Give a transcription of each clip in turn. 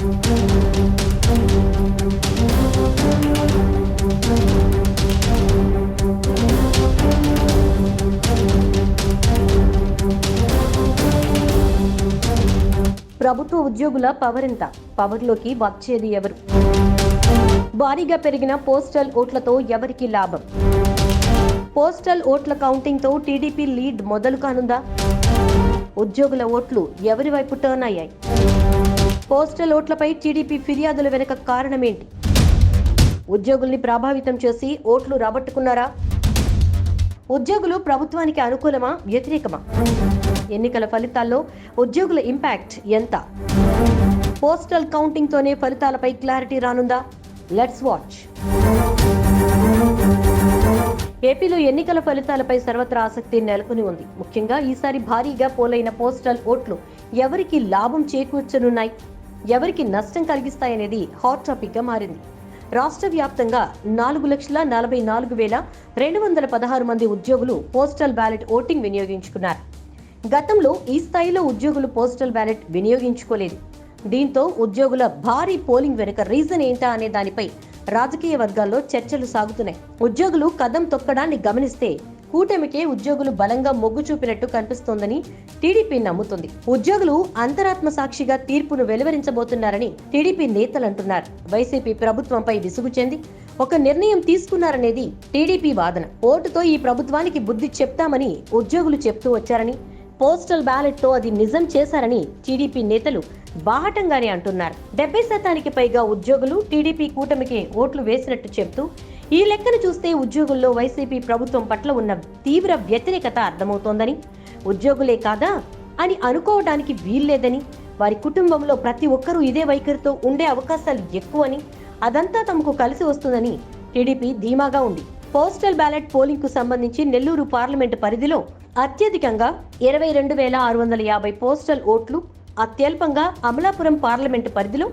ప్రభుత్వ ఉద్యోగుల పవర్ ఎంత? పవర్లోకి వచ్చేది ఎవరు? భారీగా పెరిగిన పోస్టల్ ఓట్లతో ఎవరికి లాభం? పోస్టల్ ఓట్ల కౌంటింగ్తో టీడీపీ లీడ్ మొదలు కానుందా? ఉద్యోగుల ఓట్లు ఎవరి వైపు టర్న్ అయ్యాయి? పోస్టల్ ఓట్లపై టీడీపీ ఫిర్యాదుల వెనుక కారణమేంటి? ఉద్యోగుల్ని ప్రభావితం చేసి ఓట్లు రాబట్టుకున్నారా? ఉద్యోగులు ప్రభుత్వానికి అనుకూలమా, వ్యతిరేకమా? ఎన్నికల ఫలితాల్లో ఉద్యోగుల ఇంపాక్ట్ ఎంత? పోస్టల్ కౌంటింగ్తోనే ఫలితాలపై క్లారిటీ రానుందా? Let's watch. ఏపీలో ఎన్నికల ఫలితాలపై సర్వత్రా ఆసక్తి నెలకొని ఉంది. ముఖ్యంగా ఈసారి భారీగా పోలైన పోస్టల్ ఓట్లు ఎవరికి లాభం చేకూర్చనున్నాయి, ఎవరికి నష్టం కలిగిస్తాయనేది హాట్ టాపిక్ గా మారింది. రాష్ట్ర వ్యాప్తంగా 4,44,216 మంది ఉద్యోగులు పోస్టల్ బ్యాలెట్ ఓటింగ్ వినియోగించుకున్నారు. గతంలో ఈ స్థాయిలో ఉద్యోగులు పోస్టల్ బ్యాలెట్ వినియోగించుకోలేదు. దీంతో ఉద్యోగుల భారీ పోలింగ్ వెనుక రీజన్ ఏంటా అనే దానిపై రాజకీయ వర్గాల్లో చర్చలు సాగుతున్నాయి. ఉద్యోగులు కదం తొక్కడాన్ని గమనిస్తే కూటమికే ఉద్యోగులు బలంగా మొగ్గు చూపినట్టు కనిపిస్తోందని టీడీపీ నమ్ముతుంది. ఉద్యోగులు అంతరాత్మ సాక్షిగా తీర్పును వెలువరించబోతున్నారని టీడీపీ నేతలు అంటున్నారు. వైసీపీ ప్రభుత్వంపై విసుగు చెంది ఒక నిర్ణయం తీసుకున్నారనేది టీడీపీ వాదన. ఓటుతో ఈ ప్రభుత్వానికి బుద్ధి చెప్తామని ఉద్యోగులు చెప్తూ వచ్చారని, పోస్టల్ బ్యాలెట్ తో అది నిజం చేశారని టీడీపీ నేతలు బాహటంగానే అంటున్నారు. 70% పైగా ఉద్యోగులు టీడీపీ కూటమికి ఓట్లు వేసినట్టు చెబుతూ ఈ లెక్కను చూస్తే ఉద్యోగుల్లో వైసీపీ ప్రభుత్వం పట్ల ఉన్న తీవ్ర వ్యతిరేకత అర్థమవుతోందని, ఉద్యోగులే కాదా అని అనుకోవడానికి వీల్లేదని, వారి కుటుంబంలో ప్రతి ఒక్కరూ ఇదే వైఖరితో ఉండే అవకాశాలు ఎక్కువని, అదంతా తమకు కలిసి వస్తుందని టీడీపీ ధీమాగా ఉంది. పోస్టల్ బ్యాలెట్ పోలింగ్ కు సంబంధించి నెల్లూరు పార్లమెంటు పరిధిలో అత్యధికంగా 22,650 పోస్టల్ ఓట్లు, అత్యల్పంగా అమలాపురం పార్లమెంటు పరిధిలో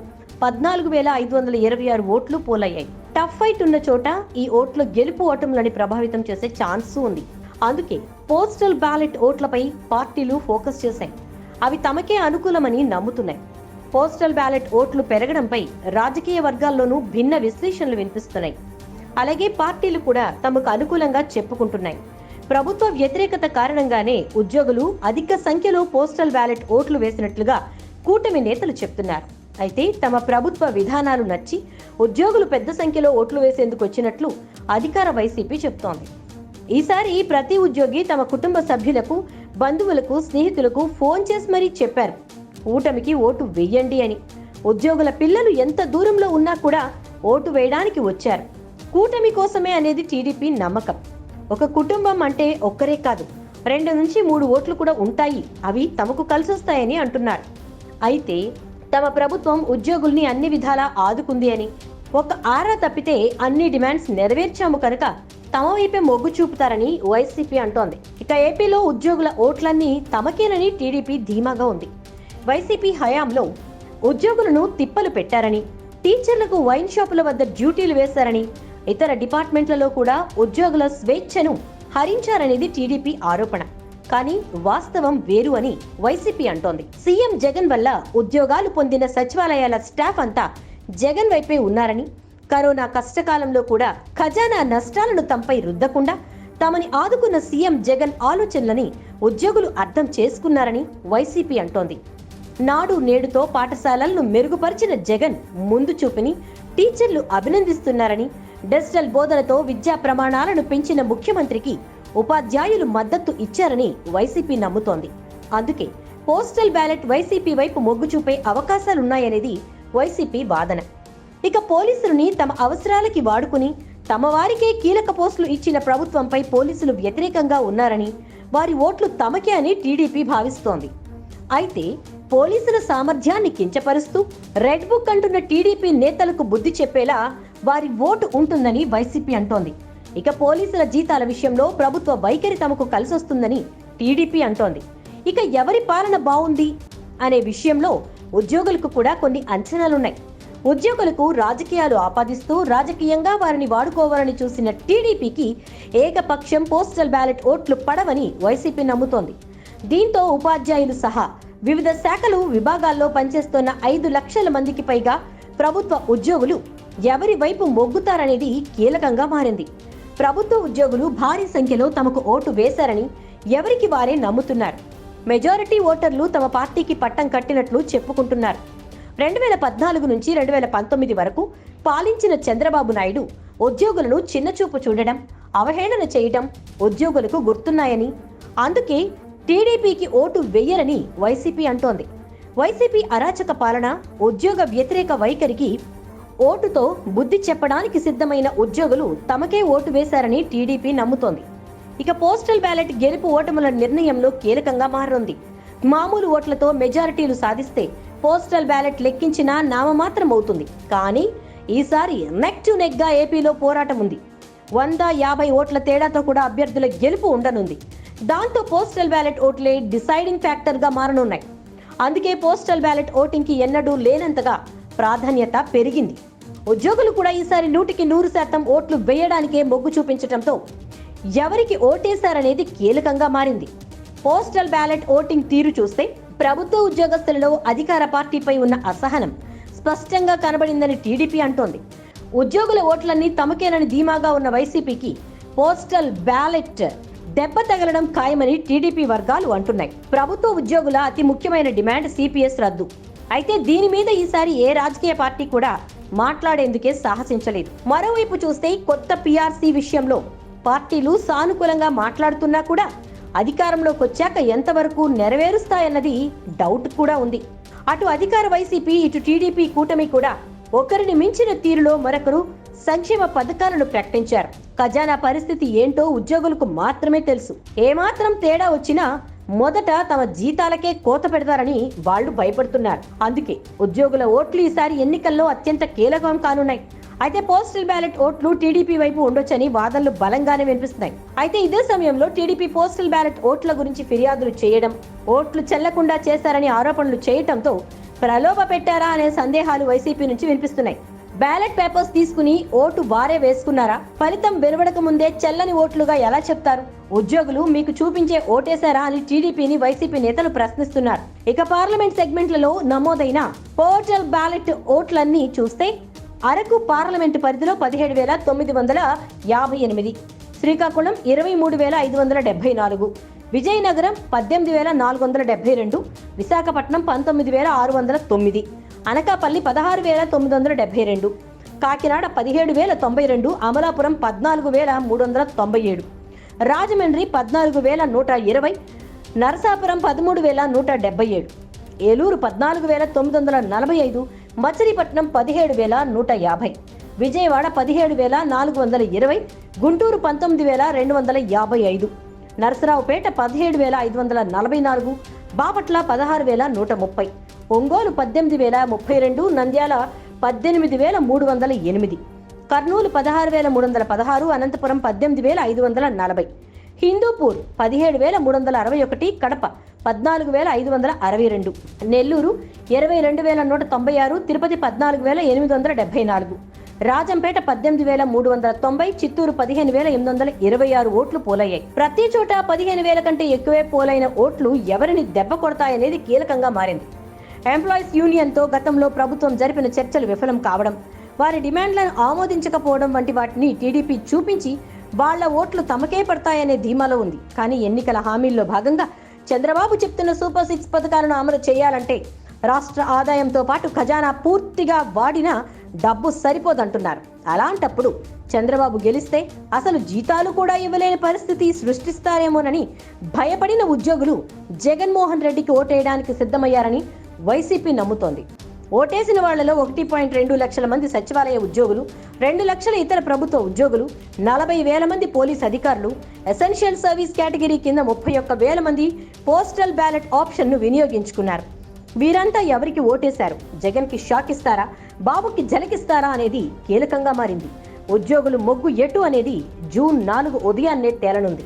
14,526 ఓట్లు పోలయ్యాయి. టఫ్ ఫైట్ ఉన్న చోట ఈ ఓట్ల గెలుపు ఓటములని ప్రభావితం చేసే ఛాన్స్ ఉంది. అందుకే పోస్టల్ బ్యాలెట్ ఓట్లపై పార్టీలు ఫోకస్ చేశాయి. అవి తమకే అనుకూలమని నమ్ముతున్నాయి. పోస్టల్ బ్యాలెట్ ఓట్లు పెరగడంపై రాజకీయ వర్గాల్లోనూ భిన్న విశ్లేషణలు వినిపిస్తున్నాయి. అలాగే పార్టీలు కూడా తమకు అనుకూలంగా చెప్పుకుంటున్నాయి. ప్రభుత్వ వ్యతిరేకత కారణంగానే ఉద్యోగులు అధిక సంఖ్యలో పోస్టల్ బ్యాలెట్ ఓట్లు వేసినట్లుగా కూటమి నేతలు చెప్తున్నారు. అయితే తమ ప్రభుత్వ విధానాలు నచ్చి ఉద్యోగులు పెద్ద సంఖ్యలో ఓట్లు వేసేందుకు వచ్చినట్లు అధికార వైసీపీ చెప్తోంది. ఈసారి ప్రతి ఉద్యోగి తమ కుటుంబ సభ్యులకు, బంధువులకు, స్నేహితులకు ఫోన్ చేసి మరీ చెప్పారు కూటమికి ఓటు వెయ్యండి అని. ఉద్యోగుల పిల్లలు ఎంత దూరంలో ఉన్నా కూడా ఓటు వేయడానికి వచ్చారు. కూటమి కోసమే అనేది టీడీపీ నమ్మకం. ఒక కుటుంబం అంటే ఒక్కరే కాదు, 2 నుంచి 3 ఓట్లు కూడా ఉంటాయి. అవి తమకు కలిసొస్తాయని అంటున్నారు. అయితే తమ ప్రభుత్వం ఉద్యోగుల్ని అన్ని విధాలా ఆదుకుంది అని, ఒక ఆరా తప్పితే అన్ని డిమాండ్స్ నెరవేర్చాము కనుక తమ వైపే మొగ్గు చూపుతారని వైసీపీ అంటోంది. ఇక ఏపీలో ఉద్యోగుల ఓట్లన్నీ తమకేనని టీడీపీ ధీమాగా ఉంది. వైసీపీ హయాంలో ఉద్యోగులను తిప్పలు పెట్టారని, టీచర్లకు వైన్ షాపుల వద్ద డ్యూటీలు వేశారని, ఇతర డిపార్ట్మెంట్లలో కూడా ఉద్యోగుల స్వేచ్ఛను హరించారనేది టీడీపీ ఆరోపణ. కానీ వాస్తవం వేరు అని వైసీపీ అంటోంది. సీఎం జగన్ వల్ల ఉద్యోగాలు పొందిన సచివాలయాల స్టాఫ్ అంతా జగన్ వైపే ఉన్నారని, కరోనా కష్టకాలంలో కూడా ఖజానా నష్టాలను తమపై రుద్దకుండా తమని ఆదుకున్న సీఎం జగన్ ఆలోచనలని ఉద్యోగులు అర్థం చేసుకున్నారని వైసీపీ అంటోంది. నాడు నేడుతో పాఠశాలలను మెరుగుపరిచిన జగన్ ముందు చూపుని టీచర్లు అభినందిస్తున్నారని, డిజిటల్ బోధనతో విద్యా ప్రమాణాలను పెంచిన ముఖ్యమంత్రికి ఉపాధ్యాయులు మద్దతు ఇచ్చారని వైసీపీ నమ్ముతోంది. అందుకే పోస్టల్ బ్యాలెట్ వైసీపీ వైపు మొగ్గు చూపే అవకాశాలున్నాయనేది వైసీపీ వాదన. ఇక పోలీసులని తమ అవసరాలకి వాడుకుని తమ వారికే కీలక పోస్టులు ఇచ్చిన ప్రభుత్వంపై పోలీసులు వ్యతిరేకంగా ఉన్నారని, వారి ఓట్లు తమకే అని టీడీపీ భావిస్తోంది. అయితే పోలీసుల సామర్థ్యాన్ని కించపరుస్తూ రెడ్ బుక్ అంటున్న టీడీపీ నేతలకు బుద్ధి చెప్పేలా వారి ఓటు ఉంటుందని వైసీపీ అంటోంది. ఇక పోలీసుల జీతాల విషయంలో ప్రభుత్వ వైఖరి తమకు కలిసొస్తుందని టీడీపీ అంటోంది. ఇక ఎవరి పాలన బాగుంది అనే విషయంలో ఉద్యోగులకు కూడా కొన్ని అంచనాలున్నాయి. ఉద్యోగులకు రాజకీయాలు ఆపాదిస్తూ రాజకీయంగా వారిని వాడుకోవాలని చూసిన టీడీపీకి ఏకపక్షం పోస్టల్ బ్యాలెట్ ఓట్లు పడవని వైసీపీ నమ్ముతోంది. దీంతో ఉపాధ్యాయులు సహా వివిధ శాఖలు విభాగాల్లో పనిచేస్తున్న 5 లక్షల మందికి పైగా ప్రభుత్వ ఉద్యోగులు ఎవరి వైపు మొగ్గుతారనేది కీలకంగా మారింది. ప్రభుత్వ ఉద్యోగులు భారీ సంఖ్యలో తమకు ఓటు వేశారని ఎవరికి వారే నమ్ముతున్నారు. మెజారిటీ ఓటర్లు తమ పార్టీకి పట్టం కట్టినట్లు చెప్పుకుంటున్నారు. 2014 నుంచి 2019 వరకు పాలించిన చంద్రబాబు నాయుడు ఉద్యోగులను చిన్నచూపు చూడడం, అవహేళన చేయడం ఉద్యోగులకు గుర్తున్నాయని, అందుకే టీడీపీకి ఓటు వెయ్యరని వైసీపీ అంటోంది. వైసీపీ అరాచక పాలన, ఉద్యోగ వ్యతిరేక వైఖరికి ఓటుతో బుద్ధి చెప్పడానికి సిద్ధమైన ఉద్యోగులు తమకే ఓటు వేశారని టీడీపీ నమ్ముతోంది. ఇక పోస్టల్ బ్యాలెట్ గెలుపు ఓటముల నిర్ణయంలో కీలకంగా మారనుంది. మామూలు ఓట్లతో మెజారిటీలు సాధిస్తే పోస్టల్ బ్యాలెట్ లెక్కించినా నామమాత్రం అవుతుంది. కానీ ఈసారి నెక్ టు నెక్ గా ఏపీలో పోరాటం ఉంది. 150 ఓట్ల తేడాతో కూడా అభ్యర్థుల గెలుపు ఉండనుంది. దాంతో పోస్టల్ బ్యాలెట్ ఓట్లే డిసైడింగ్ ఫ్యాక్టర్ గా మారనున్నాయి. అందుకే పోస్టల్ బ్యాలెట్ ఓటింగ్ కి ఎన్నడూ లేనంతగా ప్రాధాన్యత పెరిగింది. ఉద్యోగులు కూడా ఈసారి 100% ఓట్లు వేయడానికే మొగ్గు చూపించడంతో ఎవరికి ఓటేశారనేది కీలకంగా మారింది. పోస్టల్ బ్యాలెట్ ఓటింగ్ తీరు చూస్తే ప్రభుత్వ ఉద్యోగస్తులలో అధికార పార్టీపై ఉన్న అసహనం స్పష్టంగా కనబడిందని టీడీపీ అంటోంది. ఉద్యోగుల ఓట్లన్నీ తమకేనని ధీమాగా ఉన్న వైసీపీకి పోస్టల్ బ్యాలెట్ దెబ్బ తగలడం ఖాయమని టీడీపీ వర్గాలు అంటున్నాయి. ప్రభుత్వ ఉద్యోగుల అతి ముఖ్యమైన డిమాండ్ సిపిఎస్ రద్దు. అయితే దీని మీద ఈసారి ఏ రాజకీయ పార్టీ కూడా మాట్లాడేందుకే సాహసించలేదు. మరోవైపు చూస్తే కొత్త పిఆర్సీ విషయంలో పార్టీలు సానుకూలంగా మాట్లాడుతున్నా కూడా అధికారంలోకి వచ్చాక ఎంతవరకు నెరవేరుస్తాయన్నది డౌట్ కూడా ఉంది. అటు అధికార వైసీపీ, ఇటు టీడీపీ కూటమి కూడా ఒకరిని మించిన తీరులో మరొకరు సంక్షేమ పథకాలను ప్రకటించారు. ఖజానా పరిస్థితి ఏంటో ఉద్యోగులకు మాత్రమే తెలుసు. ఏమాత్రం తేడా వచ్చినా మొదట తమ జీతాలకే కోత పెడతారని వాళ్లు భయపడుతున్నారు. అందుకే ఉద్యోగుల ఓట్లు ఈసారి ఎన్నికల్లో అత్యంత కీలకం కానున్నాయి. అయితే పోస్టల్ బ్యాలెట్ ఓట్లు టీడీపీ వైపు ఉండొచ్చని వాదనలు బలంగానే వినిపిస్తున్నాయి. అయితే ఇదే సమయంలో టీడీపీ పోస్టల్ బ్యాలెట్ ఓట్ల గురించి ఫిర్యాదులు చేయడం, ఓట్లు చెల్లకుండా చేశారని ఆరోపణలు చేయడంతో ప్రలోభ పెట్టారా అనే సందేహాలు వైసీపీ నుంచి వినిపిస్తున్నాయి. బ్యాలెట్ పేపర్స్ తీసుకుని ఓటు వారే వేసుకున్నారా? ఫలితం వెలువడక ముందే చెల్లని ఓట్లుగా ఎలా చెప్తారు? ఉద్యోగులు మీకు చూపించే ఓటేశారా అని టీడీపీని వైసీపీ నేతలు ప్రశ్నిస్తున్నారు. ఇక పార్లమెంట్ సెగ్మెంట్లలో నమోదైన పోస్టల్ బ్యాలెట్ ఓట్లన్నీ చూస్తే అరకు పార్లమెంటు పరిధిలో 17,958, శ్రీకాకుళం 23,574, విజయనగరం 18,472, విశాఖపట్నం 19,609, అనకాపల్లి 16,972, కాకినాడ 17,092, అమలాపురం 14,397, రాజమండ్రి 14,120, నరసాపురం 13,177, ఏలూరు 14,945, మచిలీపట్నం 17,150, విజయవాడ 17,420, గుంటూరు 19,255, నరసరావుపేట 17,544, బాపట్ల 16,130, ఒంగోలు 18,032, నంద్యాల 18,308, కర్నూలు 16,316, అనంతపురం 18,540, హిందూపూర్ 17,361, కడప 14,562, నెల్లూరు 22,196, తిరుపతి 14,874, రాజంపేట 18,390, చిత్తూరు 15,826 ఓట్లు పోలయ్యాయి. ప్రతి చోట 15,000 కంటే ఎక్కువే పోలైన ఓట్లు ఎవరిని దెబ్బ కొడతాయనేది కీలకంగా మారింది. ఎంప్లాయీస్ యూనియన్తో గతంలో ప్రభుత్వం జరిపిన చర్చలు విఫలం కావడం, వారి డిమాండ్లను ఆమోదించకపోవడం వంటి వాటిని టీడీపీ చూపించి వాళ్ల ఓట్లు తమకే పడతాయనే ధీమాలో ఉంది. కానీ ఎన్నికల హామీల్లో భాగంగా చంద్రబాబు చెప్తున్న సూపర్ 6 పథకాలను అమలు చేయాలంటే రాష్ట్ర ఆదాయంతో పాటు ఖజానా పూర్తిగా వాడినా డబ్బు సరిపోదంటున్నారు. అలాంటప్పుడు చంద్రబాబు గెలిస్తే అసలు జీతాలు కూడా ఇవ్వలేని పరిస్థితి సృష్టిస్తారేమోనని భయపడిన ఉద్యోగులు జగన్మోహన్ రెడ్డికి ఓటేయడానికి సిద్ధమయ్యారని వైసీపీ నమ్ముతోంది. ఓటేసిన వాళ్లలో 1.2 లక్షల మంది సచివాలయ ఉద్యోగులు, 2 లక్షల ఇతర ప్రభుత్వ ఉద్యోగులు, 40,000 మంది పోలీస్ అధికారులు, ఎసెన్షియల్ సర్వీస్ కేటగిరీ కింద 31,000 మంది పోస్టల్ బ్యాలెట్ ఆప్షన్ను వినియోగించుకున్నారు. వీరంతా ఎవరికి ఓటేశారు? జగన్ కి షాక్ ఇస్తారా, బాబుకి జలకిస్తారా అనేది కీలకంగా మారింది. ఉద్యోగులు మొగ్గు ఎటు అనేది జూన్ 4 ఉదయాన్నే తేలనుంది.